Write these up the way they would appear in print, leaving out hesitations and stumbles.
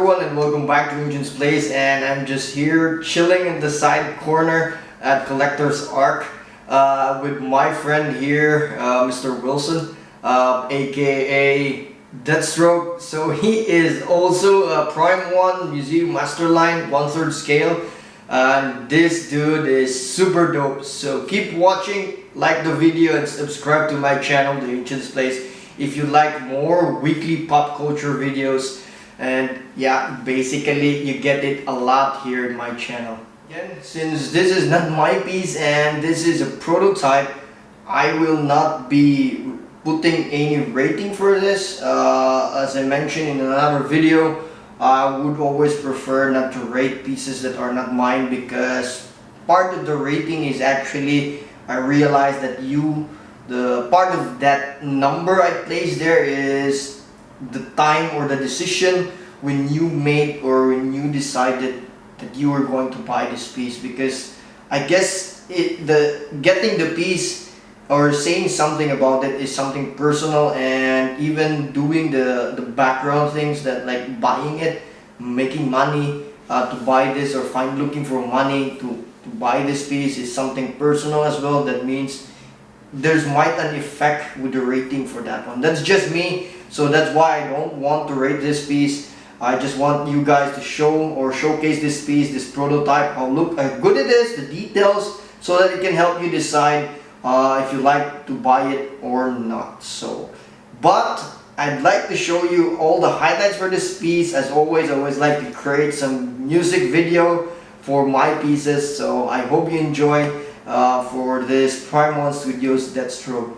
everyone, and welcome back to NCHANZPLACE. And I'm just here chilling in the side corner at Collectors Ark with my friend here, Mr. Wilson, aka Deathstroke. So he is also a Prime 1 Museum Masterline 1/3 scale, and this dude is super dope. So keep watching, like the video, and subscribe to my channel, the NCHANZPLACE, if you like more weekly pop culture videos. And yeah, basically you get it a lot here in my channel. Again, since this is not my piece and this is a prototype, I will not be putting any rating for this. As I mentioned in another video, I would always prefer not to rate pieces that are not mine, because part of the rating is actually, I realize that the part of that number I place there is the time or the decision when you made or when you decided that you were going to buy this piece. Because I guess getting the piece or saying something about it is something personal, and even doing the background things, that like buying it, making money to buy this, or looking for money to buy this piece, is something personal as well. That means there's might an effect with the rating for that one. That's just me, so that's why I don't want to rate this piece. I just want you guys to showcase this piece, this prototype, how good it is, the details, so that it can help you decide if you like to buy it or not. So, but I'd like to show you all the highlights for this piece. As always, I always like to create some music video for my pieces, so I hope you enjoy for this Prime 1 Studios Deathstroke.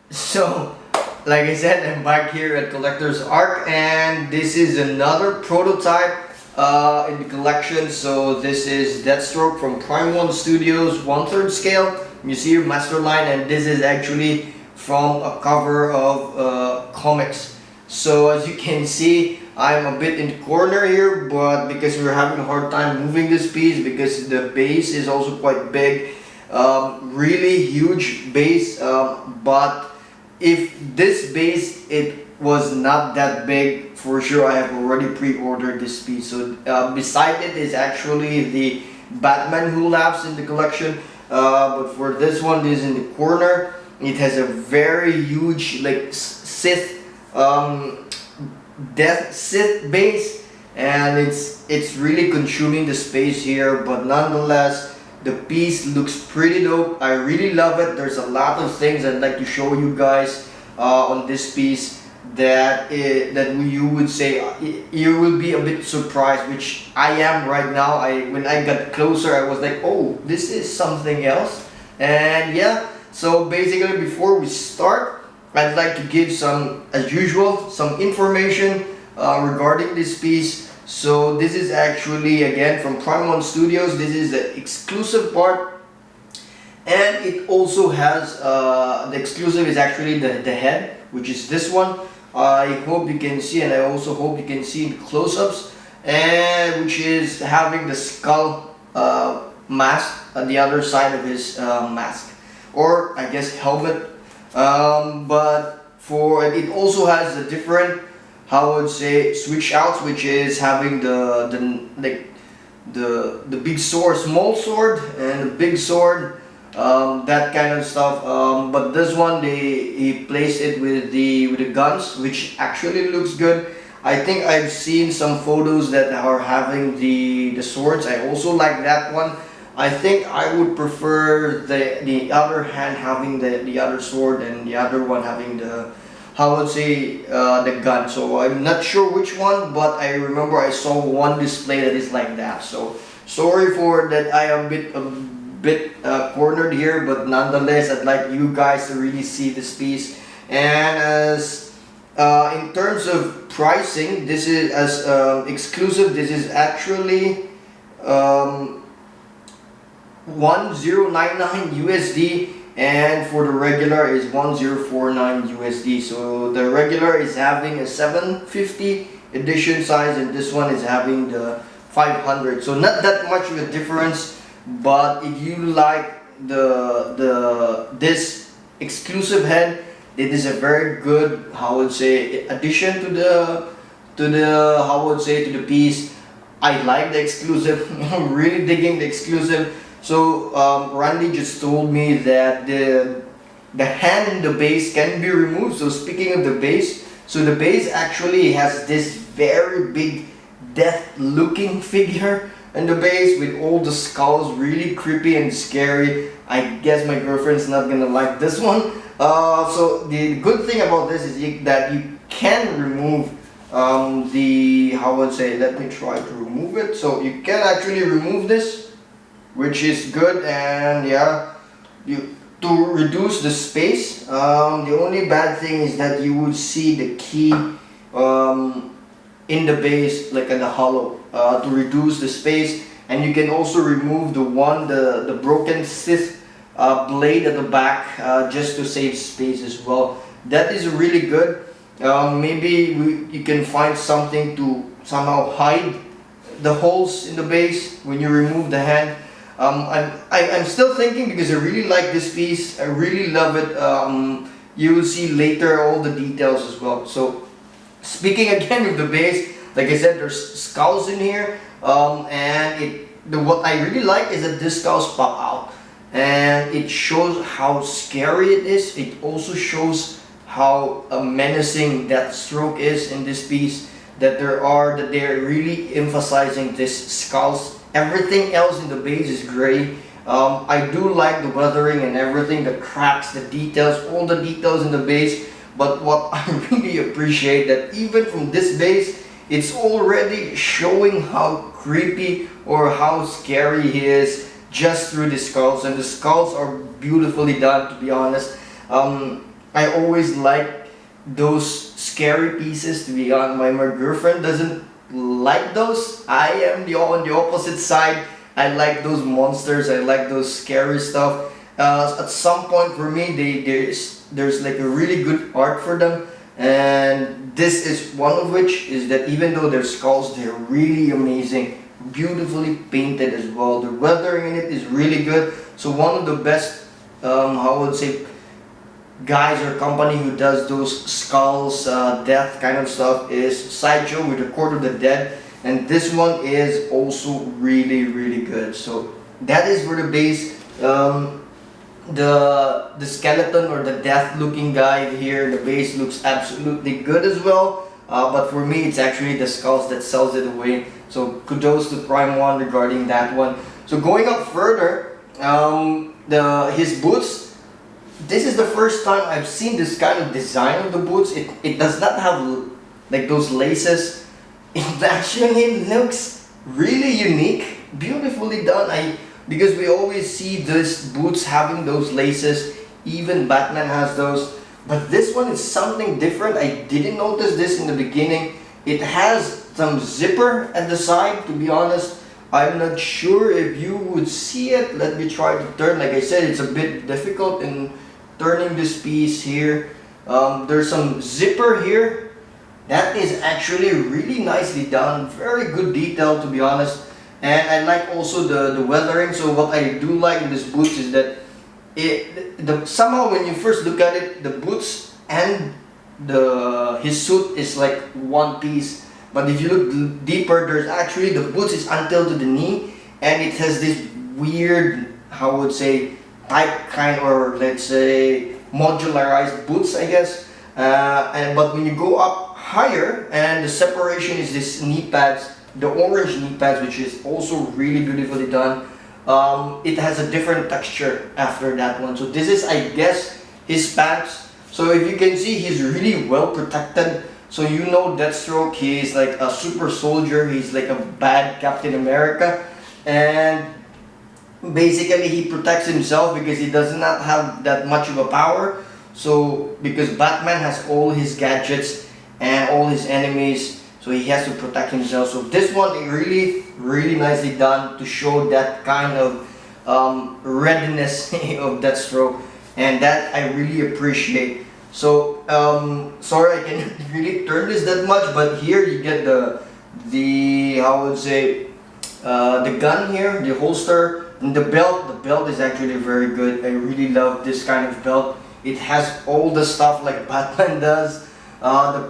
So, like I said, I'm back here at Collectors Ark, and this is another prototype in the collection. So this is Deathstroke from Prime 1 Studios, 1/3 scale, Museum Masterline, and this is actually from a cover of comics. So as you can see, I'm a bit in the corner here, but because we're having a hard time moving this piece because the base is also quite big, really huge base, but if this base it was not that big, for sure I have already pre-ordered this piece. So beside it is actually the Batman who laughs in the collection, but for this one, this is in the corner. It has a very huge like Sith Sith base, and it's really consuming the space here, but nonetheless the piece looks pretty dope. I really love it. There's a lot of things I'd like to show you guys on this piece that you would say you will be a bit surprised, which I am right now. When I got closer, I was like, oh, this is something else. And yeah, so basically before we start, I'd like to give some, as usual, some information regarding this piece. So this is actually again from Prime 1 Studios. This is the exclusive part, and it also has the exclusive is actually the head, which is this one. I hope you can see, and I also hope you can see in close-ups, and which is having the skull mask on the other side of his mask, or I guess helmet. But for it also has a different, how I would say, switch outs, which is having the big sword, small sword, and the big sword, that kind of stuff. But this one he placed it with the guns, which actually looks good. I think I've seen some photos that are having the swords. I also like that one. I think I would prefer the other hand having the other sword and the other one having the, how I would say, the gun. So I'm not sure which one, but I remember I saw one display that is like that. So sorry for that, I am a bit cornered here, but nonetheless I'd like you guys to really see this piece. And as in terms of pricing, this is as exclusive. This is actually 1099 USD, and for the regular is 1049 USD. So the regular is having a 750 edition size, and this one is having the 500. So not that much of a difference, but if you like this exclusive head, it is a very good, how I would say, addition to the how I would say, to the piece. I like the exclusive. I'm really digging the exclusive. So Randy just told me that the hand in the base can be removed. So speaking of the base, so the base actually has this very big death looking figure in the base with all the skulls, really creepy and scary. I guess my girlfriend's not gonna like this one. So the good thing about this is that you can remove the, how would say, let me try to remove it. So you can actually remove this, which is good. And yeah, to reduce the space. The only bad thing is that you would see the key in the base, like in the hollow, to reduce the space. And you can also remove the broken Sith blade at the back, just to save space as well. That is really good. Maybe you can find something to somehow hide the holes in the base when you remove the hand. I'm still thinking, because I really like this piece. I really love it. You will see later all the details as well. So speaking again of the base, like I said, there's skulls in here, and what I really like is that these skulls pop out, and it shows how scary it is. It also shows how menacing Deathstroke is in this piece. That they're really emphasizing these skulls. Everything else in the base is gray. I do like the weathering and everything, the cracks, the details, all the details in the base. But what I really appreciate, that even from this base, it's already showing how creepy or how scary he is just through the skulls. And the skulls are beautifully done, to be honest. I always like those scary pieces, to be honest. My girlfriend doesn't like those. I am on the opposite side. I like those monsters. I like those scary stuff. At some point for me, there's like a really good art for them, and this is one of which is that even though they're skulls, they're really amazing, beautifully painted as well. The weathering in it is really good. So one of the best, how would say, guys or company who does those skulls, death kind of stuff is Sideshow with the Court of the Dead, and this one is also really good. So that is for the base. The skeleton or the death looking guy here, the base looks absolutely good as well, but for me it's actually the skulls that sells it away. So kudos to Prime One regarding that one. So going up further, his boots, this is the first time I've seen this kind of design of the boots. It does not have like those laces. It actually looks really unique, beautifully done. Because we always see these boots having those laces, even Batman has those, but this one is something different. I didn't notice this in the beginning. It has some zipper at the side. To be honest, I'm not sure if you would see it. Let me try to turn. Like I said, it's a bit difficult in turning this piece here. There's some zipper here. That is actually really nicely done. Very good detail, to be honest. And I like also the weathering. So what I do like in this boots is that somehow when you first look at it, the boots and his suit is like one piece. But if you look deeper, there's actually the boots is until to the knee, and it has this weird, how would say, type kind, or let's say modularized boots, I guess. But when you go up higher, and the separation is this knee pads. The orange knee pads, which is also really beautifully done. It has a different texture after that one. So this is, I guess, his pants. So if you can see, he's really well protected. So you know Deathstroke, he is like a super soldier. He's like a bad Captain America. And basically he protects himself because he does not have that much of a power. So because Batman has all his gadgets and all his enemies, so he has to protect himself. So this one is really nicely done to show that kind of readiness of Deathstroke, and that I really appreciate. So sorry I can't really turn this that much, but here you get the how would say the gun here, the holster, and the belt. The belt is actually very good. I really love this kind of belt. It has all the stuff like Batman does. The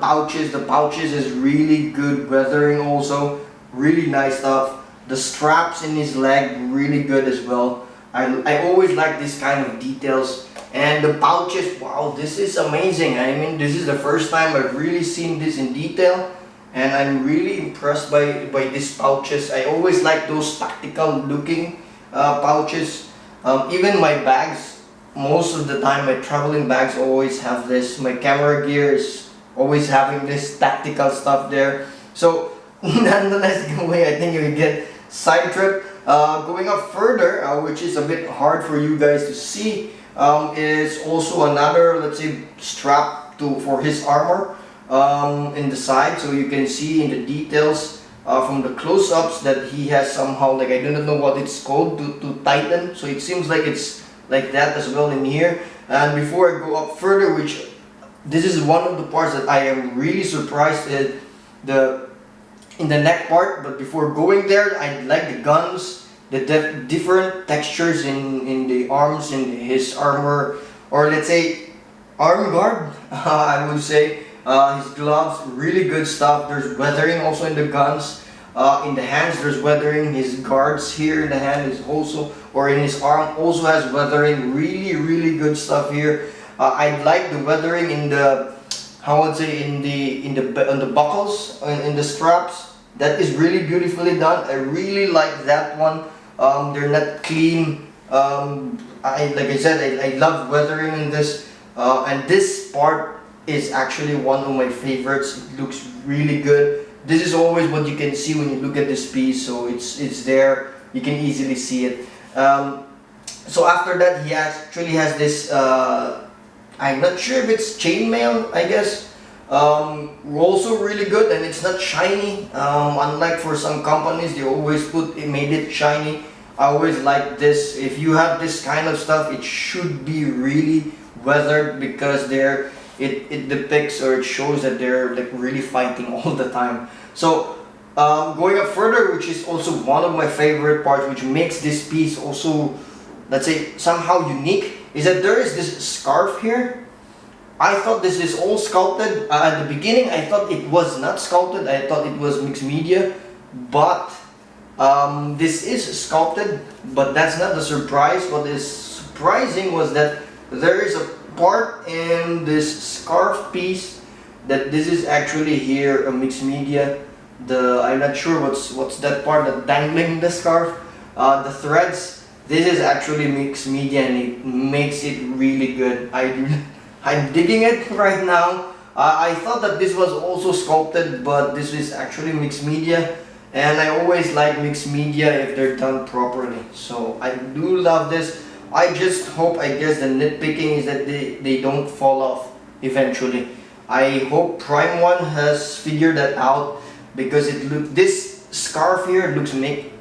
pouches is really good weathering also, really nice stuff. The straps in his leg, really good as well. I always like this kind of details. And the pouches, wow, this is amazing. I mean, this is the first time I've really seen this in detail, and I'm really impressed by these pouches. I always like those tactical looking pouches. Even my bags, most of the time my traveling bags always have this. My camera gear is always having this tactical stuff there. So nonetheless, I think you get side trip. Going up further, which is a bit hard for you guys to see, is also another, let's say, strap for his armor in the side. So you can see in the details from the close-ups that he has somehow, like, I don't know what it's called, to tighten. So it seems like it's like that as well in here. And before I go up further, which this is one of the parts that I am really surprised at, in the neck part. But before going there, I like the guns, the different textures in the arms, in his armor, or let's say arm guard. I would say his gloves, really good stuff. There's weathering also in the guns. In the hands, there's weathering. His guards here in the hand is also, or in his arm, also has weathering. Really good stuff here. I like the weathering in the, how would say, on the buckles, in the straps. That is really beautifully done. I really like that one. They're not clean. Like I said, I love weathering in this. And this part is actually one of my favorites. It looks really good. This is always what you can see when you look at this piece. So it's there. You can easily see it. So after that, he actually has this. I'm not sure if it's chainmail, I guess. Also really good, and it's not shiny. Unlike for some companies, they always made it shiny. I always like this. If you have this kind of stuff, it should be really weathered, because it depicts, or it shows that they're like really fighting all the time. So going up further, which is also one of my favorite parts, which makes this piece also, let's say, somehow unique, is that there is this scarf here. I thought this is all sculpted. At the beginning, I thought it was not sculpted. I thought it was mixed media, but this is sculpted. But that's not the surprise. What is surprising was that there is a part in this scarf piece that this is actually here a mixed media. I'm not sure what's that part that dangling the scarf. The threads. This is actually mixed media, and it makes it really good. I'm digging it right now. I thought that this was also sculpted, but this is actually mixed media, and I always like mixed media if they're done properly. So I do love this. I just hope, I guess the nitpicking is that they don't fall off eventually. I hope Prime One has figured that out, because this scarf here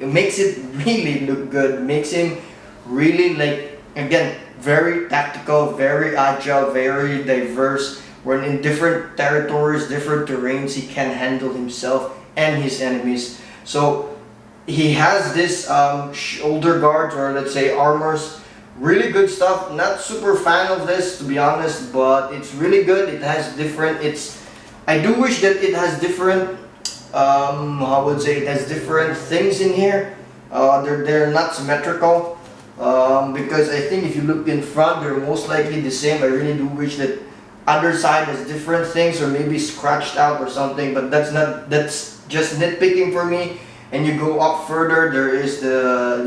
makes it really look good. Makes him really, like, again, very tactical, very agile, very diverse. When in different territories, different terrains, he can handle himself and his enemies. So he has this shoulder guards, or let's say armors. Really good stuff. Not super fan of this, to be honest, but it's really good. It has different. I do wish that it has different. I would say it has different things in here. They're not symmetrical. Because I think if you look in front, they're most likely the same. I really do wish that other side has different things, or maybe scratched out or something, but that's just nitpicking for me. And you go up further, there is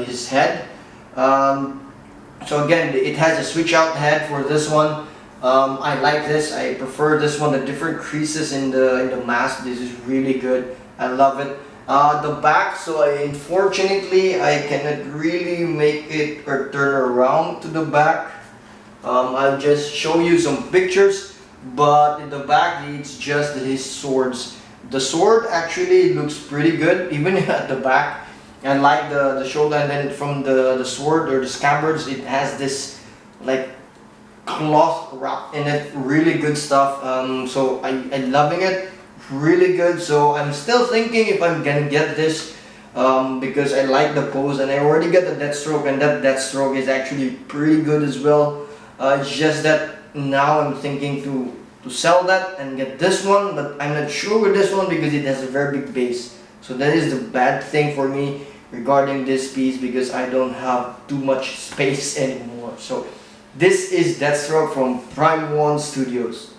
his head. So again, it has a switch out head for this one. I like this. I prefer this one. The different creases in the mask. This is really good. I love it. The back, so unfortunately I cannot really make it or turn around to the back. I'll just show you some pictures, but in the back it's just his swords. The sword actually looks pretty good even at the back. I like the shoulder, and then from the sword or the scabbards, it has this like cloth wrap in it. Really good stuff. So I'm loving it. Really good. So I'm still thinking if I'm gonna get this, because I like the pose, and I already got the Deathstroke, and that Deathstroke is actually pretty good as well. It's just that now I'm thinking to sell that and get this one, but I'm not sure with this one because it has a very big base. So that is the bad thing for me regarding this piece, because I don't have too much space anymore. So this is Deathstroke from Prime One Studios.